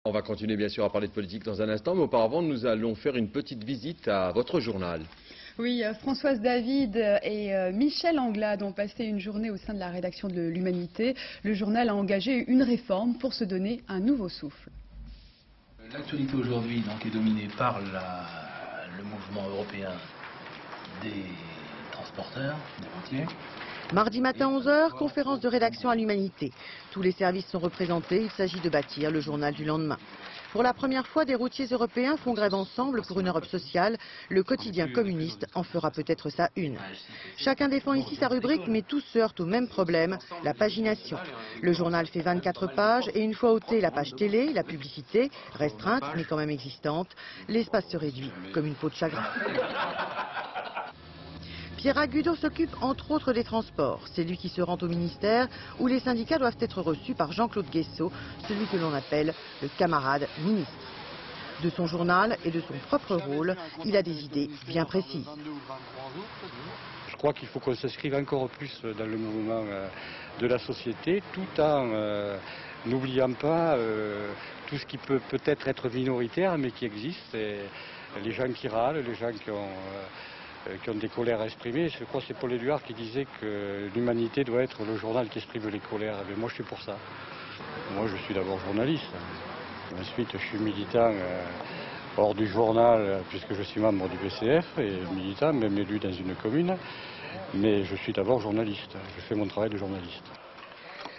On va continuer bien sûr à parler de politique dans un instant, mais auparavant nous allons faire une petite visite à votre journal. Oui, Françoise David et Michel Anglade ont passé une journée au sein de la rédaction de l'Humanité. Le journal a engagé une réforme pour se donner un nouveau souffle. L'actualité aujourd'hui est dominée par le mouvement européen des transporteurs, des routiers. Mardi matin 11h, conférence de rédaction à l'Humanité. Tous les services sont représentés, il s'agit de bâtir le journal du lendemain. Pour la première fois, des routiers européens font grève ensemble pour une Europe sociale. Le quotidien communiste en fera peut-être sa une. Chacun défend ici sa rubrique, mais tous se heurtent au même problème, la pagination. Le journal fait 24 pages et une fois ôtée la page télé, la publicité, restreinte mais quand même existante, l'espace se réduit comme une peau de chagrin. Pierre Agudo s'occupe entre autres des transports. C'est lui qui se rend au ministère où les syndicats doivent être reçus par Jean-Claude Guessot, celui que l'on appelle le camarade ministre. De son journal et de son propre rôle, il a des idées bien précises. Je crois qu'il faut qu'on s'inscrive encore plus dans le mouvement de la société, tout en n'oubliant pas tout ce qui peut peut-être être minoritaire, mais qui existe. Et les gens qui râlent, les gens qui ont des colères à exprimer. Je crois que c'est Paul Éluard qui disait que l'Humanité doit être le journal qui exprime les colères. Mais moi, je suis pour ça. Moi, je suis d'abord journaliste. Ensuite, je suis militant hors du journal, puisque je suis membre du PCF, et militant, même élu dans une commune. Mais je suis d'abord journaliste. Je fais mon travail de journaliste.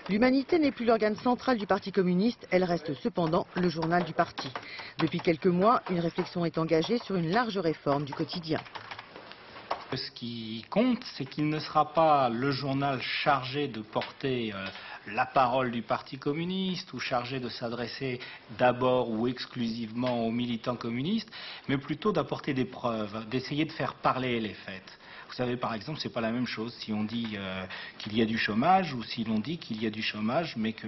L'Humanité n'est plus l'organe central du Parti communiste, elle reste cependant le journal du parti. Depuis quelques mois, une réflexion est engagée sur une large réforme du quotidien. Ce qui compte, c'est qu'il ne sera pas le journal chargé de porter la parole du Parti communiste ou chargé de s'adresser d'abord ou exclusivement aux militants communistes, mais plutôt d'apporter des preuves, d'essayer de faire parler les faits. Vous savez, par exemple, c'est pas la même chose si on dit qu'il y a du chômage ou si l'on dit qu'il y a du chômage, mais que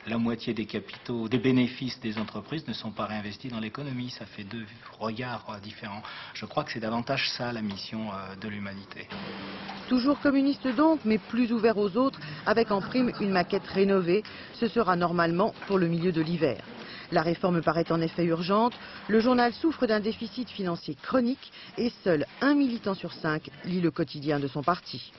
la moitié des capitaux, des bénéfices des entreprises ne sont pas réinvestis dans l'économie. Ça fait deux regards différents. Je crois que c'est davantage ça la mission de l'Humanité. Toujours communiste donc, mais plus ouvert aux autres, avec en prime une maquette rénovée. Ce sera normalement pour le milieu de l'hiver. La réforme paraît en effet urgente. Le journal souffre d'un déficit financier chronique et seul un militant sur 5 lit le quotidien de son parti.